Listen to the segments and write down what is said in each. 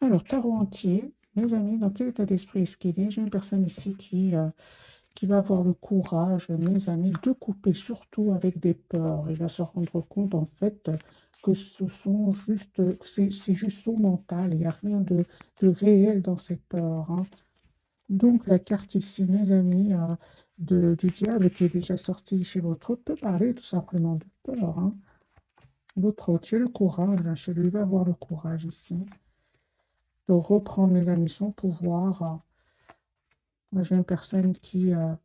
Alors, tarot entier, mes amis, dans quel état d'esprit est-ce qu'il est? J'ai une personne ici qui va avoir le courage, mes amis, de couper surtout avec des peurs. Il va se rendre compte, en fait, que ce sont juste, c'est juste son mental. Il n'y a rien de réel dans ces peurs, hein. Donc, la carte ici, mes amis, du diable qui est déjà sorti chez votre hôte peut parler tout simplement de peur, hein. Votre hôte, j'ai le courage, hein, chez lui, il va avoir le courage ici de reprendre, mes amis, son pouvoir. Moi, j'ai une personne qui a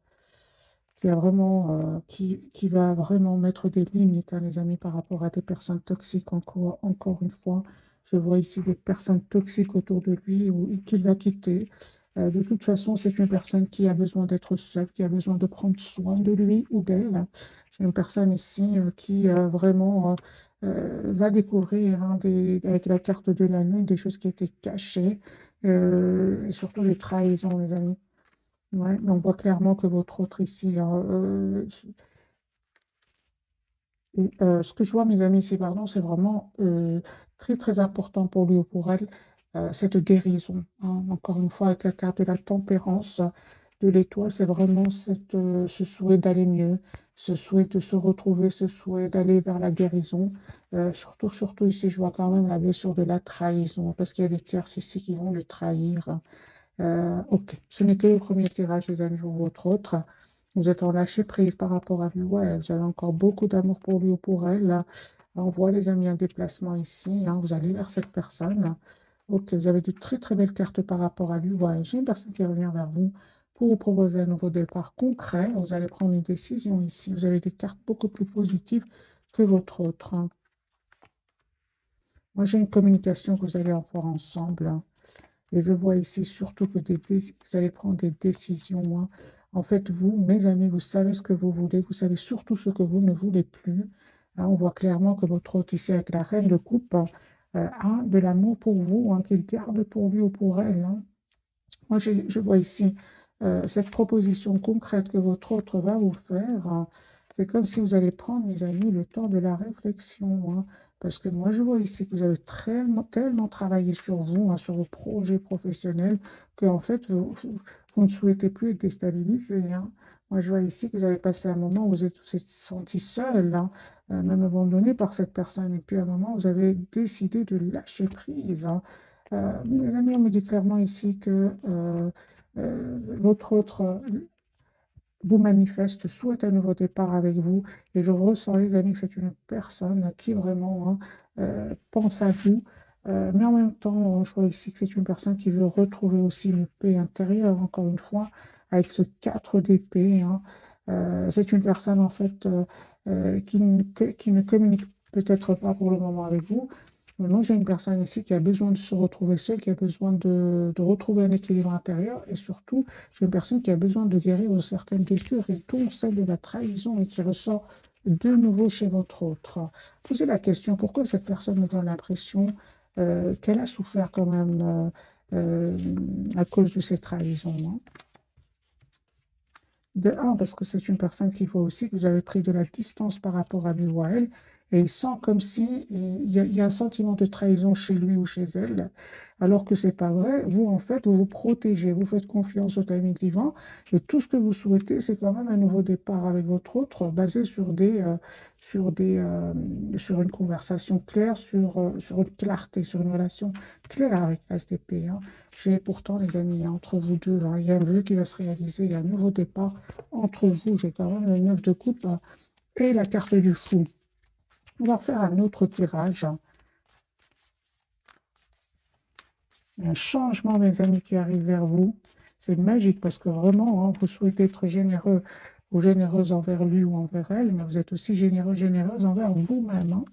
vraiment, qui va vraiment mettre des limites, hein, les amis, par rapport à des personnes toxiques. Encore une fois, je vois ici des personnes toxiques autour de lui ou qu'il va quitter. De toute façon, c'est une personne qui a besoin d'être seule, qui a besoin de prendre soin de lui ou d'elle. J'ai une personne ici qui vraiment va découvrir, hein, avec la carte de la lune des choses qui étaient cachées, et surtout les trahisons, les amis. Ouais, on voit clairement que votre autre ici, ce que je vois, mes amis, ici, pardon, c'est vraiment très, très important pour lui ou pour elle, cette guérison, hein. Encore une fois, avec la carte de la tempérance de l'étoile, c'est vraiment ce souhait d'aller mieux, ce souhait de se retrouver, ce souhait d'aller vers la guérison. Surtout ici, je vois quand même la blessure de la trahison, parce qu'il y a des tierces ici qui vont le trahir. Ok, ce n'est que le premier tirage, les amis, pour votre autre. Vous êtes en lâcher prise par rapport à lui. Ouais, vous avez encore beaucoup d'amour pour lui ou pour elle. Là. On voit, les amis, un déplacement ici, hein. Vous allez vers cette personne. Ok, vous avez de très très belles cartes par rapport à lui. Ouais, j'ai une personne qui revient vers vous pour vous proposer un nouveau départ concret. Vous allez prendre une décision ici. Vous avez des cartes beaucoup plus positives que votre autre, hein. Moi, j'ai une communication que vous allez avoir ensemble, hein. Et je vois ici surtout que vous allez prendre des décisions, hein. En fait, vous, mes amis, vous savez ce que vous voulez, vous savez surtout ce que vous ne voulez plus, hein. On voit clairement que votre hôte ici avec la reine de coupe a de l'amour pour vous, hein, qu'il garde pour lui ou pour elle, hein. Moi, je vois ici cette proposition concrète que votre autre va vous faire, hein. C'est comme si vous allez prendre, mes amis, le temps de la réflexion, hein. Parce que moi, je vois ici que vous avez tellement travaillé sur vous, hein, sur vos projets professionnels, que en fait, vous ne souhaitez plus être déstabilisé, hein. Moi, je vois ici que vous avez passé un moment où vous êtes senti seul, hein, même abandonné par cette personne. Et puis, à un moment, vous avez décidé de lâcher prise, hein. Mes amis, on me dit clairement ici que votre autre vous manifeste, souhaite un nouveau départ avec vous. Et je ressens, les amis, que c'est une personne qui vraiment, hein, pense à vous. Mais en même temps, je vois ici que c'est une personne qui veut retrouver aussi une paix intérieure, encore une fois, avec ce 4 d'épée, hein. C'est une personne, en fait, qui ne communique peut-être pas pour le moment avec vous. Moi, j'ai une personne ici qui a besoin de se retrouver seule, qui a besoin de retrouver un équilibre intérieur et surtout, j'ai une personne qui a besoin de guérir de certaines blessures et dont celle de la trahison et qui ressort de nouveau chez votre autre. Posez la question, pourquoi cette personne me donne l'impression qu'elle a souffert quand même à cause de ces trahisons, hein. De un, parce que c'est une personne qui voit aussi que vous avez pris de la distance par rapport à lui ou à elle, et il sent comme si il y a un sentiment de trahison chez lui ou chez elle, alors que c'est pas vrai. Vous, en fait, vous vous protégez, vous faites confiance au timing divin, et tout ce que vous souhaitez, c'est quand même un nouveau départ avec votre autre, basé sur sur une conversation claire, sur une clarté, sur une relation claire avec SDP, hein. J'ai pourtant, les amis, hein, entre vous deux, hein, il y a un vœu qui va se réaliser, il y a un nouveau départ entre vous. J'ai quand même le 9 de coupe et la carte du fou. On va faire un autre tirage. Un changement, mes amis, qui arrive vers vous. C'est magique parce que vraiment, hein, vous souhaitez être généreux ou généreuse envers lui ou envers elle, mais vous êtes aussi généreux, généreuse envers vous-même, hein.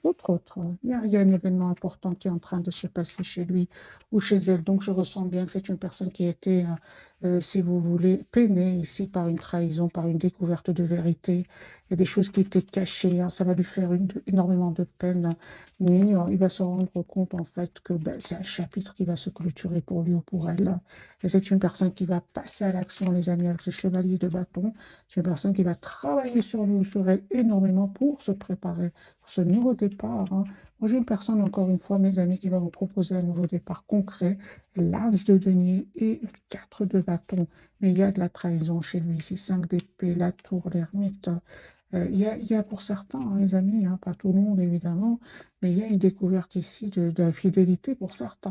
Votre autre, il y a un événement important qui est en train de se passer chez lui ou chez elle. Donc, je ressens bien que c'est une personne qui a été, si vous voulez, peinée ici par une trahison, par une découverte de vérité. Il y a des choses qui étaient cachées, hein. Ça va lui faire énormément de peine. Mais il va se rendre compte, en fait, que ben, c'est un chapitre qui va se clôturer pour lui ou pour elle. Et c'est une personne qui va passer à l'action, les amis, avec ce chevalier de bâton. C'est une personne qui va travailler sur lui ou sur elle énormément pour se préparer pour ce nouveau départ, hein. Moi, j'ai une personne, encore une fois, mes amis, qui va vous proposer un nouveau départ concret. L'as de denier et le 4 de bâton. Mais il y a de la trahison chez lui ici. 5 d'épée, la tour, l'ermite. Il y a pour certains, hein, les amis, hein, pas tout le monde évidemment, mais il y a une découverte ici de la fidélité pour certains,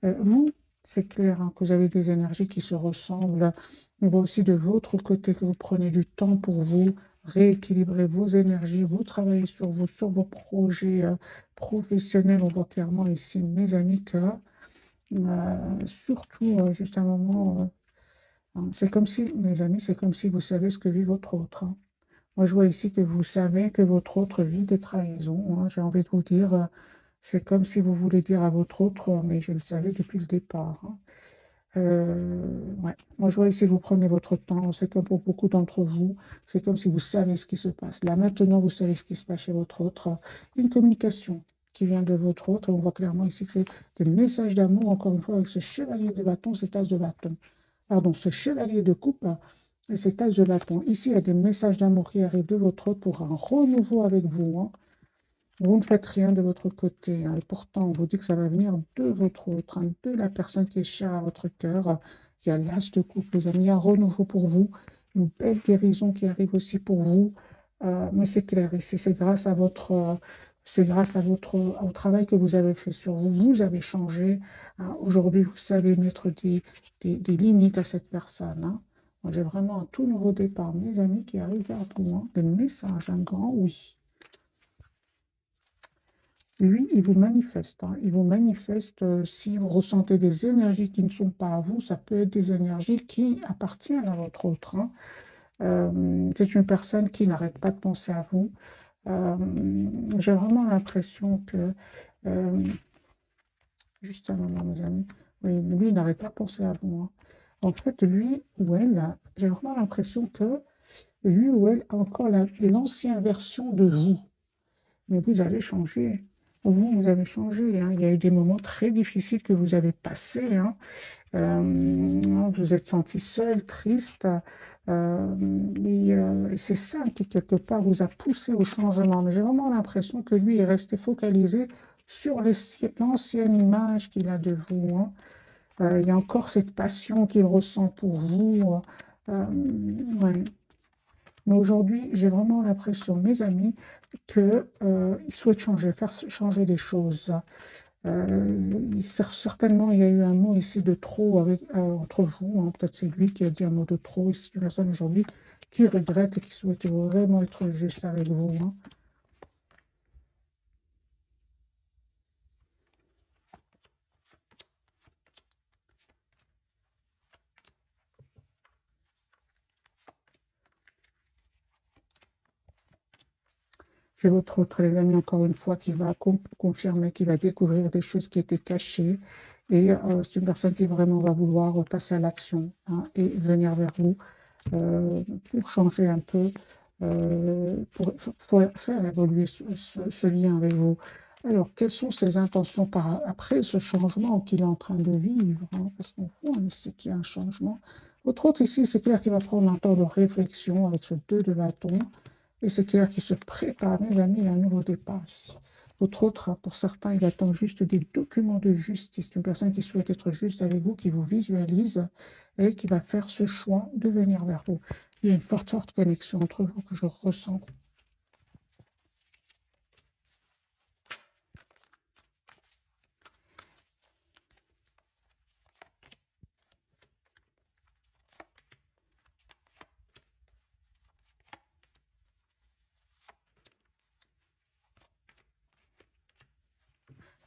hein. Vous, c'est clair, hein, que vous avez des énergies qui se ressemblent. On voit aussi de votre côté que vous prenez du temps pour vous, rééquilibrer vos énergies, vous travaillez sur vous, sur vos projets professionnels. On voit clairement ici, mes amis, que surtout, juste un moment, hein, c'est comme si, mes amis, c'est comme si vous savez ce que vit votre autre, hein. Moi, je vois ici que vous savez que votre autre vit des trahisons, hein. J'ai envie de vous dire, c'est comme si vous voulez dire à votre autre, mais je le savais depuis le départ, hein. Ouais. Moi, je vois ici que vous prenez votre temps. C'est comme pour beaucoup d'entre vous. C'est comme si vous savez ce qui se passe. Là, maintenant, vous savez ce qui se passe chez votre autre. Une communication qui vient de votre autre. On voit clairement ici que c'est des messages d'amour, encore une fois, avec ce chevalier de bâton, cet as de bâton. Pardon, ce chevalier de coupe et cet as de bâton. Ici, il y a des messages d'amour qui arrivent de votre autre pour un renouveau avec vous, hein. Vous ne faites rien de votre côté, hein, et pourtant, on vous dit que ça va venir de votre autre, hein, de la personne qui est chère à votre cœur. Il y a l'as de coupe, les amis, un renouveau pour vous, une belle guérison qui arrive aussi pour vous. Mais c'est clair, ici, c'est grâce à au travail que vous avez fait sur vous. Vous avez changé, hein. Aujourd'hui, vous savez mettre des limites à cette personne, hein. Moi, j'ai vraiment un tout nouveau départ, mes amis, qui arrivent vers vous, hein. Des messages, un grand oui. Lui, il vous manifeste, hein. Il vous manifeste si vous ressentez des énergies qui ne sont pas à vous, ça peut être des énergies qui appartiennent à votre autre, hein. C'est une personne qui n'arrête pas de penser à vous. Euh, j'ai vraiment l'impression que, euh, juste un moment, mes amis, oui, lui, il n'arrête pas de penser à vous, hein. En fait, lui ou elle, j'ai vraiment l'impression que lui ou elle a encore l'ancienne version de vous. Mais vous avez changé. Vous avez changé, hein. Il y a eu des moments très difficiles que vous avez passés, hein. Vous vous êtes senti seul, triste. Et c'est ça qui, quelque part, vous a poussé au changement. Mais j'ai vraiment l'impression que lui est resté focalisé sur l'ancienne image qu'il a de vous, hein. Il y a encore cette passion qu'il ressent pour vous. Ouais. Mais aujourd'hui, j'ai vraiment l'impression, mes amis, qu'il souhaite changer, faire changer les choses. Certainement, il y a eu un mot ici de trop entre vous, hein. Peut-être c'est lui qui a dit un mot de trop. C'est une personne aujourd'hui qui regrette et qui souhaite vraiment être juste avec vous, hein. J'ai votre autre, les amis, encore une fois, qui va confirmer, qui va découvrir des choses qui étaient cachées. Et c'est une personne qui vraiment va vouloir passer à l'action, hein, et venir vers vous pour changer un peu, pour faire évoluer ce lien avec vous. Alors, quelles sont ses intentions après ce changement qu'il est en train de vivre, hein, parce qu'on voit ici qu'il y a un changement. Votre autre ici, c'est clair qu'il va prendre un temps de réflexion avec ce 2 de bâton. Et c'est clair qu'il se prépare, mes amis, à un nouveau départ ici. Votre autre, hein, pour certains, il attend juste des documents de justice. Une personne qui souhaite être juste avec vous, qui vous visualise et qui va faire ce choix de venir vers vous. Il y a une forte, forte connexion entre vous que je ressens.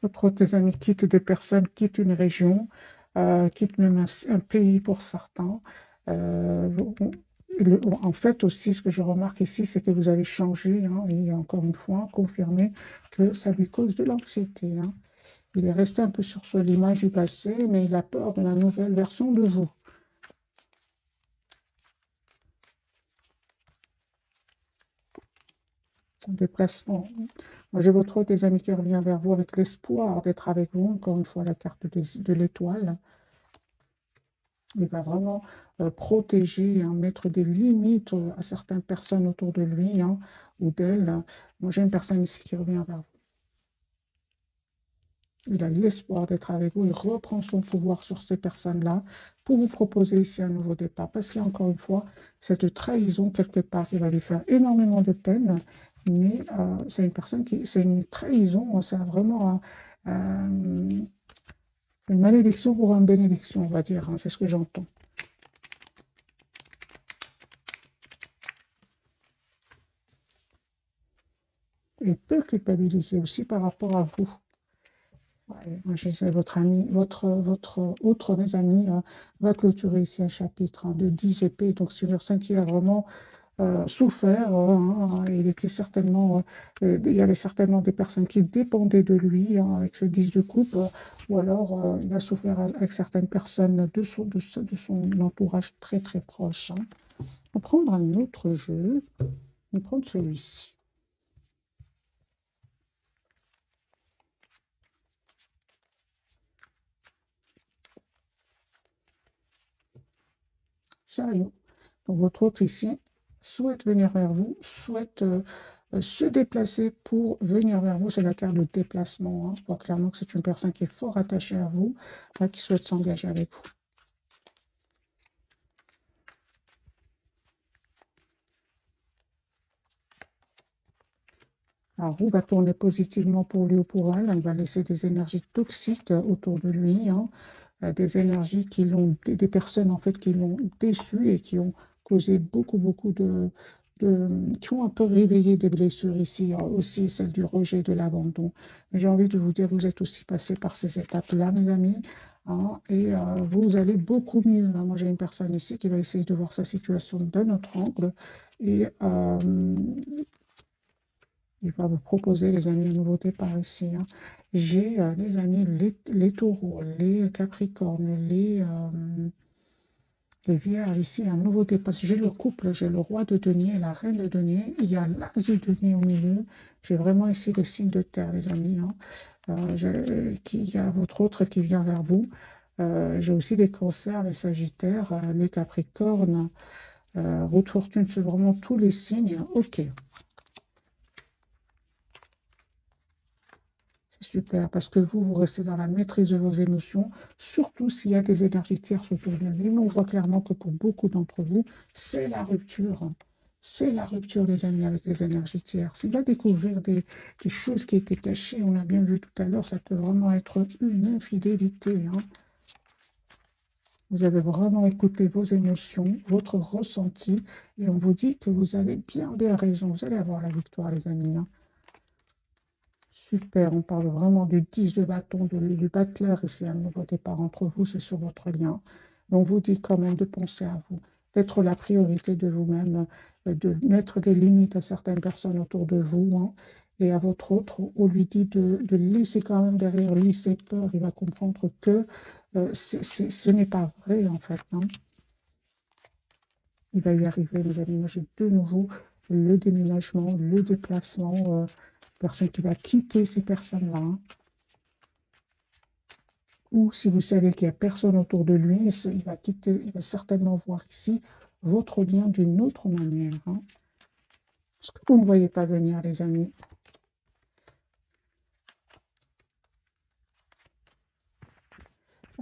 Votre tes amis quittent des personnes, quittent une région, quittent même un pays pour certains. Euh, en fait, aussi, ce que je remarque ici, c'est que vous avez changé, hein, et encore une fois, confirmé que ça lui cause de l'anxiété, hein. Il est resté un peu sur l'image du passé, mais il a peur de la nouvelle version de vous. Son déplacement. Moi, j'ai votre des amis qui revient vers vous avec l'espoir d'être avec vous. Encore une fois, la carte de l'étoile. Il va vraiment protéger, hein, mettre des limites à certaines personnes autour de lui, hein, ou d'elle. Moi, j'ai une personne ici qui revient vers vous. Il a l'espoir d'être avec vous. Il reprend son pouvoir sur ces personnes-là pour vous proposer ici un nouveau départ. Parce qu'il y a encore une fois cette trahison quelque part qui va lui faire énormément de peine. Mais c'est une personne qui, c'est une trahison, c'est vraiment une malédiction pour une bénédiction, on va dire, hein, c'est ce que j'entends. Il peut culpabiliser aussi par rapport à vous. Ouais, moi, je sais, votre ami, votre autre, mes amis, va clôturer ici un chapitre, hein, de 10 épées. Donc, c'est une personne qui a vraiment souffert, hein, il était certainement, il y avait certainement des personnes qui dépendaient de lui, hein, avec ce 10 de coupe, ou alors il a souffert avec certaines personnes de son entourage très très proche, hein. On va prendre un autre jeu, on va prendre celui-ci. Chariot. Donc votre autre ici souhaite venir vers vous, souhaite se déplacer pour venir vers vous. C'est la carte de déplacement, hein. On voit clairement que c'est une personne qui est fort attachée à vous, qui souhaite s'engager avec vous. La roue va tourner positivement pour lui ou pour elle. On va laisser des énergies toxiques autour de lui, hein, des énergies qui l'ont, des personnes en fait qui l'ont déçu et qui ont causé beaucoup qui ont un peu réveillé des blessures ici, aussi celle du rejet, de l'abandon. Mais j'ai envie de vous dire, vous êtes aussi passé par ces étapes-là, mes amis, hein, et vous allez beaucoup mieux, hein. Moi, j'ai une personne ici qui va essayer de voir sa situation d'un autre angle et il va vous proposer, les amis, un nouveau départ ici, hein. J'ai, les amis, les taureaux, les capricornes, les vierges ici, un nouveau départ. J'ai le couple, j'ai le roi de denier et la reine de denier. Il y a l'as de denier au milieu. J'ai vraiment ici les signes de terre, les amis, hein. Il y a votre autre qui vient vers vous. J'ai aussi les cancers, les sagittaires, les capricornes, roue de fortune, c'est vraiment tous les signes. Ok. C'est super, parce que vous restez dans la maîtrise de vos émotions, surtout s'il y a des énergies tierces autour de lui. Mais on voit clairement que pour beaucoup d'entre vous, c'est la rupture. C'est la rupture, les amis, avec les énergies tierces. Il va découvrir des choses qui étaient cachées. On l'a bien vu tout à l'heure, ça peut vraiment être une infidélité, hein. Vous avez vraiment écouté vos émotions, votre ressenti, et on vous dit que vous avez bien raison. Vous allez avoir la victoire, les amis, hein. Super, on parle vraiment du 10 de bâton, du battleur, et c'est un nouveau départ entre vous, c'est sur votre lien. Donc, vous dit quand même de penser à vous, d'être la priorité de vous-même, de mettre des limites à certaines personnes autour de vous, hein. Et à votre autre, on lui dit de laisser quand même derrière lui ses peurs. Il va comprendre que ce n'est pas vrai, en fait, hein. Il va y arriver, mes amis. Moi, j'ai de nouveau le déménagement, le déplacement, personne qui va quitter ces personnes-là, hein. Ou si vous savez qu'il n'y a personne autour de lui, il va quitter, il va certainement voir ici votre lien d'une autre manière, hein. Ce que vous ne voyez pas venir, les amis.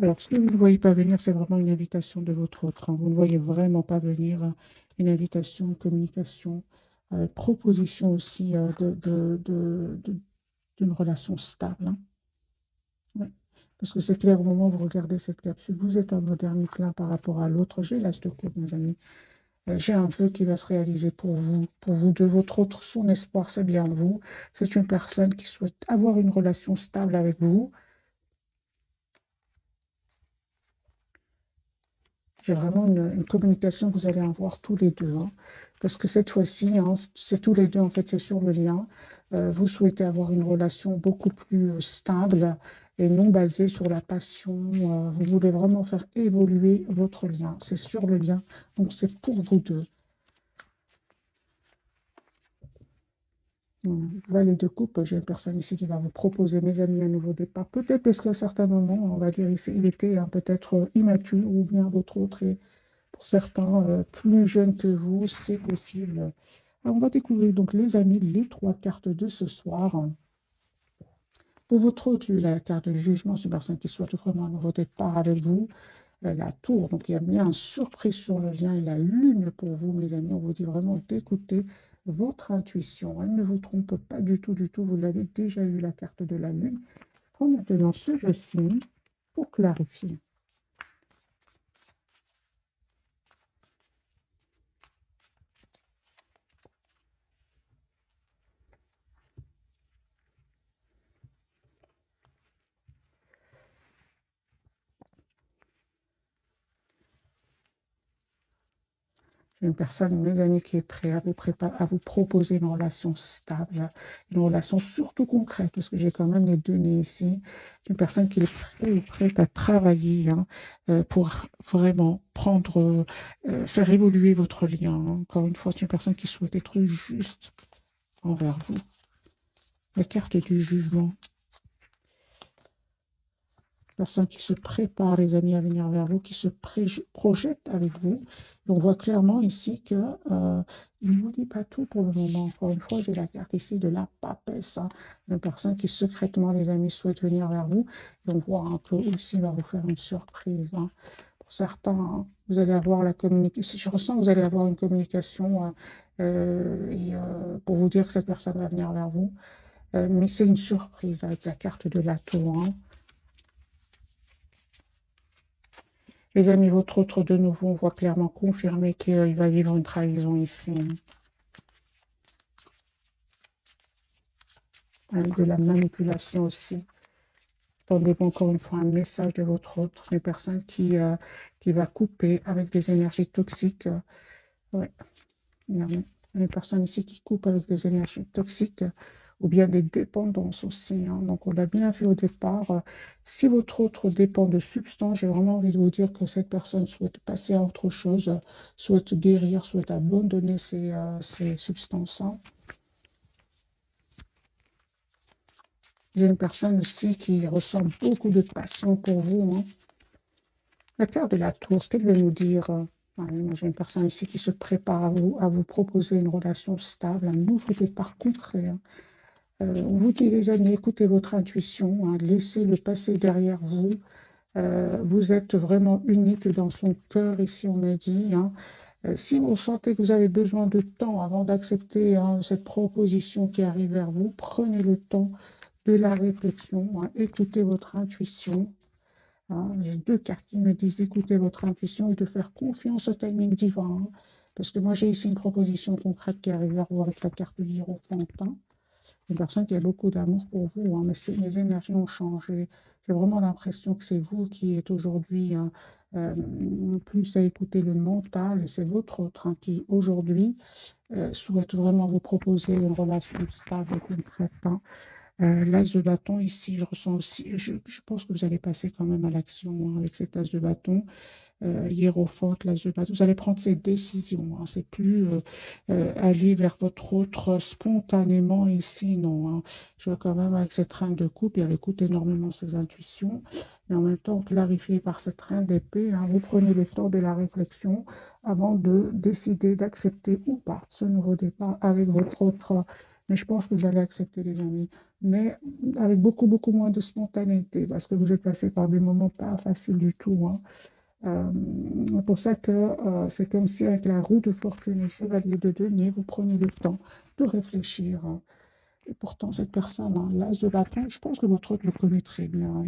Alors, ce que vous ne voyez pas venir, c'est vraiment une invitation de votre autre, hein. Vous ne voyez vraiment pas venir, une invitation, une communication, proposition aussi d'une relation stable, hein. Ouais. Parce que c'est clair, au moment où vous regardez cette capsule, vous êtes en modernique là par rapport à l'autre. J'ai l'as de coupe, mes amis. J'ai un vœu qui va se réaliser pour vous de votre autre. Son espoir, c'est bien vous. C'est une personne qui souhaite avoir une relation stable avec vous. J'ai vraiment une communication que vous allez avoir tous les deux, hein. Parce que cette fois-ci, hein, c'est tous les deux, en fait, c'est sur le lien. Vous souhaitez avoir une relation beaucoup plus stable et non basée sur la passion. Vous voulez vraiment faire évoluer votre lien. C'est sur le lien, donc c'est pour vous deux. Valet de coupe, j'ai une personne ici qui va vous proposer, mes amis, un nouveau départ. Peut-être parce qu'à certains moments, on va dire ici, il était hein, peut-être immature ou bien votre autre est pour certains plus jeune que vous, c'est possible. Alors, on va découvrir donc les amis, les trois cartes de ce soir. Pour votre autre, la carte de jugement, c'est une personne qui souhaite vraiment un nouveau départ avec vous. La tour, donc il y a bien une surprise sur le lien et la lune pour vous, mes amis. On vous dit vraiment d'écouter votre intuition. Elle ne vous trompe pas du tout, du tout. Vous l'avez déjà eu, la carte de la lune. Je prends maintenant ce jeu-ci pour clarifier. J'ai une personne, mes amis, qui est prête à vous préparer, à vous proposer une relation stable, une relation surtout concrète, parce que j'ai quand même les données ici. Une personne qui est prête ou prête à travailler hein, pour vraiment prendre, faire évoluer votre lien. Encore une fois, c'est une personne qui souhaite être juste envers vous. La carte du jugement. Personne qui se prépare, les amis, à venir vers vous, qui se projette avec vous. Et on voit clairement ici que il ne vous dit pas tout pour le moment. Encore une fois, j'ai la carte ici de la papesse. Hein. Une personne qui secrètement, les amis, souhaite venir vers vous. Et on voit un peu aussi, il va vous faire une surprise. Hein. Pour certains, hein, vous allez avoir la communication. Je ressens que vous allez avoir une communication pour vous dire que cette personne va venir vers vous. Mais c'est une surprise avec la carte de la tour. Hein. Les amis, votre autre de nouveau, on voit clairement confirmer qu'il va vivre une trahison ici. Avec de la manipulation aussi. Attendez-vous encore une fois un message de votre autre, une personne qui va couper avec des énergies toxiques. Ouais. Il y a une personne ici qui coupe avec des énergies toxiques ou bien des dépendances aussi. Hein. Donc, on l'a bien vu au départ. Si votre autre dépend de substances, j'ai vraiment envie de vous dire que cette personne souhaite passer à autre chose, souhaite guérir, souhaite abandonner ces substances. Hein. J'ai une personne aussi qui ressent beaucoup de passion pour vous. Hein. La carte de la tour, ce qu'elle veut nous dire moi, j'ai une personne ici qui se prépare à vous proposer une relation stable, un nouveau départ concret. Hein. On vous dit, les amis, écoutez votre intuition, hein, laissez le passé derrière vous. Vous êtes vraiment unique dans son cœur, ici on me dit. Hein. Si vous sentez que vous avez besoin de temps avant d'accepter hein, cette proposition qui arrive vers vous, prenez le temps de la réflexion, hein, écoutez votre intuition. Hein. J'ai deux cartes qui me disent d'écouter votre intuition et de faire confiance au timing divin. Hein. Parce que moi, j'ai ici une proposition concrète qui arrive vers vous avec la carte de l'Hiérophante. Hein. Une personne qui a beaucoup d'amour pour vous, hein, mais mes énergies ont changé. J'ai vraiment l'impression que c'est vous qui êtes aujourd'hui hein, plus à écouter le mental, et c'est votre autre hein, qui aujourd'hui souhaite vraiment vous proposer une relation stable et concrète. Hein. L'as de bâton ici, je ressens aussi, je pense que vous allez passer quand même à l'action hein, avec cet as de bâton. Hiérophante, l'as de bâton. Vous allez prendre ces décisions. Hein. C'est plus aller vers votre autre spontanément ici, non. Hein. Je vois quand même avec cette reine de coupe, elle écoute énormément ses intuitions, mais en même temps clarifié par cette reine d'épée, hein, vous prenez le temps de la réflexion avant de décider d'accepter ou pas ce nouveau départ avec votre autre. Mais je pense que vous allez accepter, les amis, mais avec beaucoup, beaucoup moins de spontanéité, parce que vous êtes passé par des moments pas faciles du tout. Hein. Pour ça que c'est comme si avec la roue de fortune et chevalier de denier, vous prenez le temps de réfléchir. Hein. Et pourtant, cette personne, hein, l'as de bâton, je pense que votre autre le connaît très bien.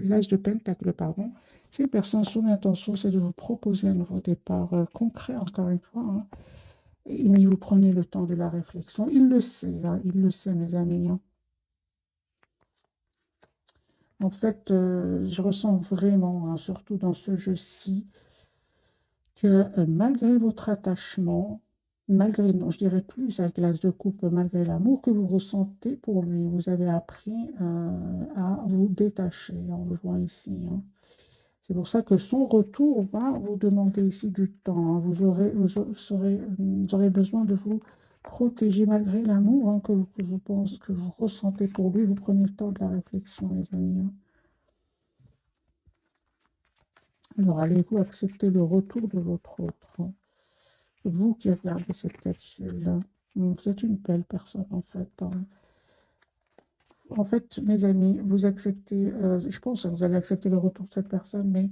L'as de pentacle, pardon. C'est une personne, son intention, c'est de vous proposer un nouveau départ concret, encore une fois. Hein. Mais vous prenez le temps de la réflexion. Il le sait, hein, il le sait, mes amis. Hein. En fait, je ressens vraiment, hein, surtout dans ce jeu-ci, que malgré votre attachement, malgré, non, je dirais plus avec l'as de coupe, malgré l'amour que vous ressentez pour lui, vous avez appris à vous détacher, on le voit ici, hein. C'est pour ça que son retour va vous demander ici du temps, hein. Vous aurez besoin de vous protéger malgré l'amour, hein, que vous pensez, que vous ressentez pour lui. Vous prenez le temps de la réflexion, les amis, hein. Alors, allez-vous accepter le retour de votre autre, hein? Vous qui regardez cette capsule, vous êtes une belle personne en fait, hein. En fait, mes amis, vous acceptez, je pense que vous allez accepter le retour de cette personne, mais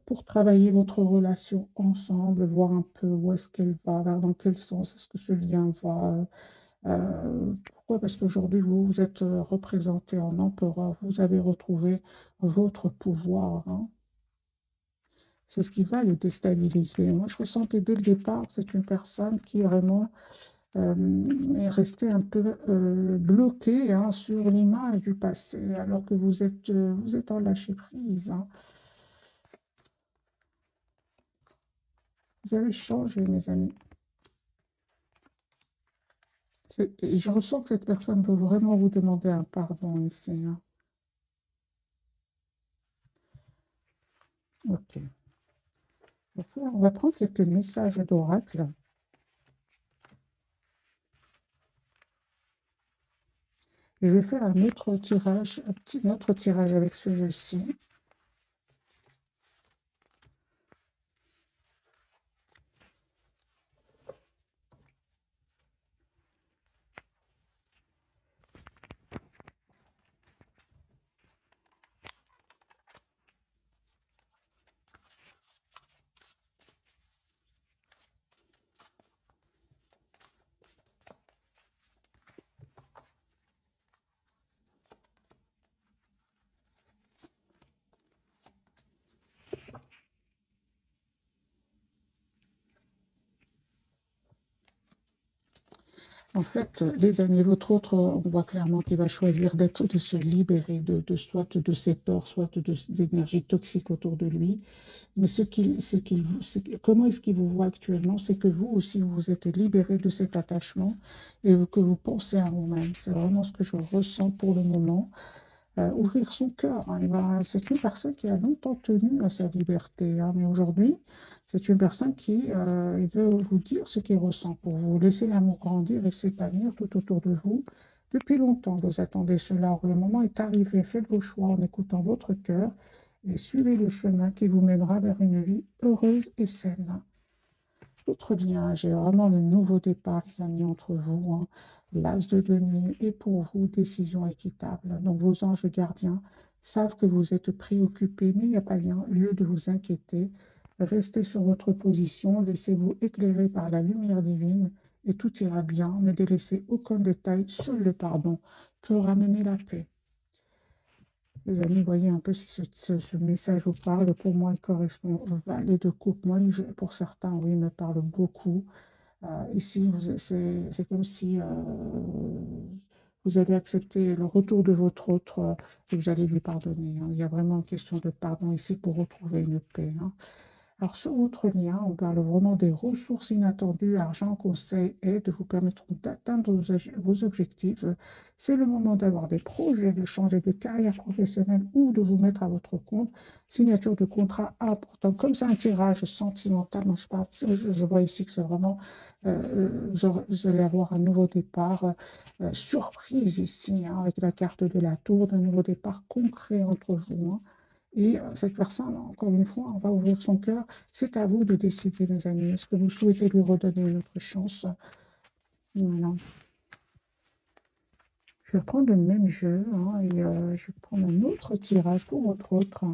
pour travailler votre relation ensemble, voir un peu où est-ce qu'elle va, dans quel sens est-ce que ce lien va. Pourquoi? Parce qu'aujourd'hui, vous, vous êtes représenté en empereur, vous avez retrouvé votre pouvoir, hein. C'est ce qui va le déstabiliser. Moi, je ressentais dès le départ, c'est une personne qui vraiment est restée un peu bloquée, hein, sur l'image du passé, alors que vous êtes en lâcher prise, hein. Vous allez changer, mes amis. Et je ressens que cette personne veut vraiment vous demander un pardon ici, hein. Ok. On va prendre quelques messages d'oracle. Et je vais faire un autre tirage, un autre tirage avec ce jeu-ci. En fait, les amis, votre autre, on voit clairement qu'il va choisir de se libérer soit de ses peurs, soit d'énergie toxique autour de lui. Mais comment est-ce qu'il vous voit actuellement? C'est que vous aussi, vous vous êtes libéré de cet attachement et que vous pensez à vous-même. C'est vraiment ce que je ressens pour le moment. Ouvrir son cœur, hein. C'est une personne qui a longtemps tenu à sa liberté, hein, mais aujourd'hui, c'est une personne qui il veut vous dire ce qu'il ressent pour vous. Laissez l'amour grandir et s'épanouir tout autour de vous. Depuis longtemps, vous attendez cela. Or, le moment est arrivé. Faites vos choix en écoutant votre cœur et suivez le chemin qui vous mènera vers une vie heureuse et saine. Votre lien, j'ai vraiment le nouveau départ, les amis, entre vous, hein. L'as de denier et pour vous, décision équitable. Donc vos anges gardiens savent que vous êtes préoccupés, mais il n'y a pas lieu de vous inquiéter. Restez sur votre position, laissez-vous éclairer par la lumière divine et tout ira bien. Ne délaissez aucun détail, seul le pardon peut ramener la paix. Les amis, voyez un peu si ce message vous parle. Pour moi, il correspond aux valets de coupe. Moi, pour certains, oui, il me parle beaucoup. Ici, c'est comme si vous allez accepter le retour de votre autre et vous allez lui pardonner, hein. Il y a vraiment une question de pardon ici pour retrouver une paix, hein. Alors, sur votre lien, on parle vraiment des ressources inattendues, argent, conseil, aide, vous permettront d'atteindre vos objectifs. C'est le moment d'avoir des projets, de changer de carrière professionnelle ou de vous mettre à votre compte. Signature de contrat important, comme c'est un tirage sentimental dont je parle. Je vois ici que c'est vraiment, vous allez avoir un nouveau départ, surprise ici, hein, avec la carte de la tour, d'un nouveau départ concret entre vous, hein. Et cette personne, encore une fois, on va ouvrir son cœur. C'est à vous de décider, mes amis. Est-ce que vous souhaitez lui redonner une autre chance? Voilà. Je vais prendre le même jeu, hein, et je vais prendre un autre tirage pour votre autre.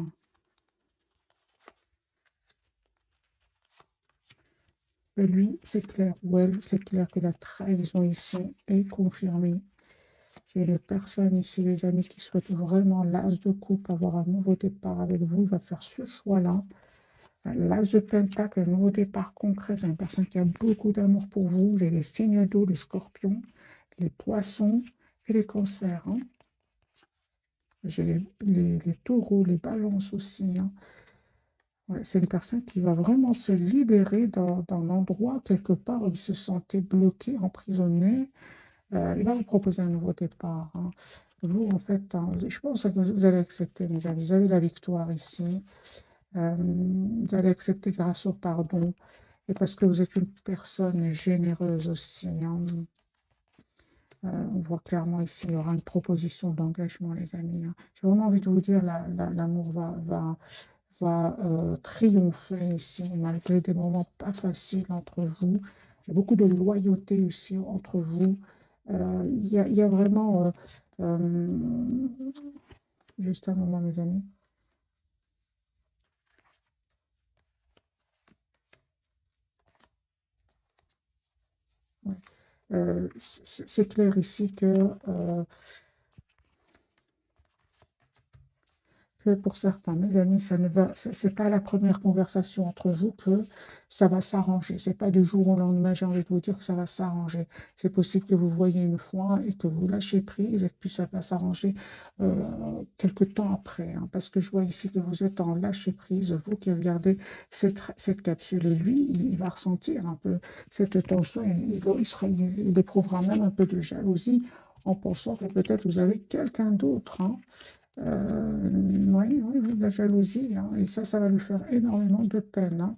Et lui, c'est clair, ou elle, c'est clair que la trahison ici est confirmée. J'ai les personnes ici, les amis, qui souhaitent vraiment l'as de coupe, avoir un nouveau départ avec vous. Il va faire ce choix-là. L'as de pentacle, un nouveau départ concret, c'est une personne qui a beaucoup d'amour pour vous. J'ai les signes d'eau, les scorpions, les poissons et les cancers, hein. J'ai les taureaux, les balances aussi, hein. Ouais, c'est une personne qui va vraiment se libérer dans l'endroit quelque part où il se sentait bloqué, emprisonné. Il va vous proposer un nouveau départ, hein. Vous, en fait, hein, je pense que vous allez accepter, mes amis. Vous avez la victoire ici. Vous allez accepter grâce au pardon et parce que vous êtes une personne généreuse aussi, hein. On voit clairement ici, il y aura une proposition d'engagement, les amis, hein. J'ai vraiment envie de vous dire, l'amour va triompher ici, malgré des moments pas faciles entre vous. Il y a beaucoup de loyauté aussi entre vous. Il y a vraiment... euh, juste un moment, mes amis. Ouais. C'est clair ici que pour certains, mes amis, ça ne va, c'est pas la première conversation entre vous que ça va s'arranger. C'est pas du jour au lendemain, j'ai envie de vous dire que ça va s'arranger. C'est possible que vous voyez une fois et que vous lâchez prise et puis ça va s'arranger quelque temps après, hein, parce que je vois ici que vous êtes en lâcher prise, vous qui regardez cette capsule et lui, il va ressentir un peu cette tension, il éprouvera même un peu de jalousie en pensant que peut-être vous avez quelqu'un d'autre, hein. Oui, oui, oui, de la jalousie, hein, et ça va lui faire énormément de peine, hein.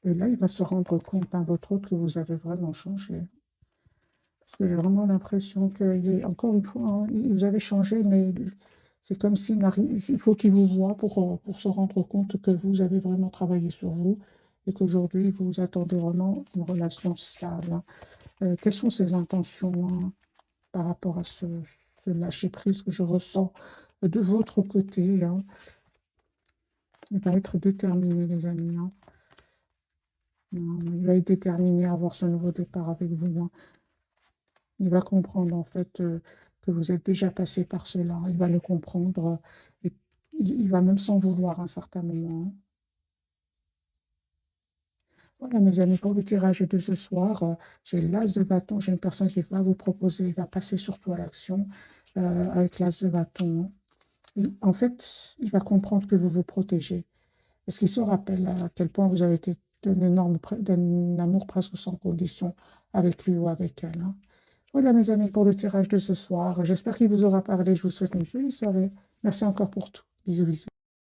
Et là, il va se rendre compte, hein, votre autre, que vous avez vraiment changé. Parce que j'ai vraiment l'impression que, encore une fois, hein, vous avez changé, mais c'est comme il faut qu'il vous voie pour se rendre compte que vous avez vraiment travaillé sur vous et qu'aujourd'hui, vous attendez vraiment une relation stable, hein. Quelles sont ses intentions, hein, par rapport à ce lâcher-prise que je ressens de votre côté, hein? Il va être déterminé, les amis, hein. Il va être déterminé à avoir ce nouveau départ avec vous, hein. Il va comprendre en fait que vous êtes déjà passé par cela. Il va le comprendre et il va même s'en vouloir à un certain moment, hein. Voilà, mes amis, pour le tirage de ce soir, j'ai l'as de bâton. J'ai une personne qui va vous proposer, il va passer surtout à l'action avec l'as de bâton, hein. En fait, il va comprendre que vous vous protégez. Est-ce qu'il se rappelle à quel point vous avez été d'un amour presque sans condition avec lui ou avec elle, hein? Voilà, mes amis, pour le tirage de ce soir. J'espère qu'il vous aura parlé. Je vous souhaite une jolie soirée. Merci encore pour tout. Bisous, bisous.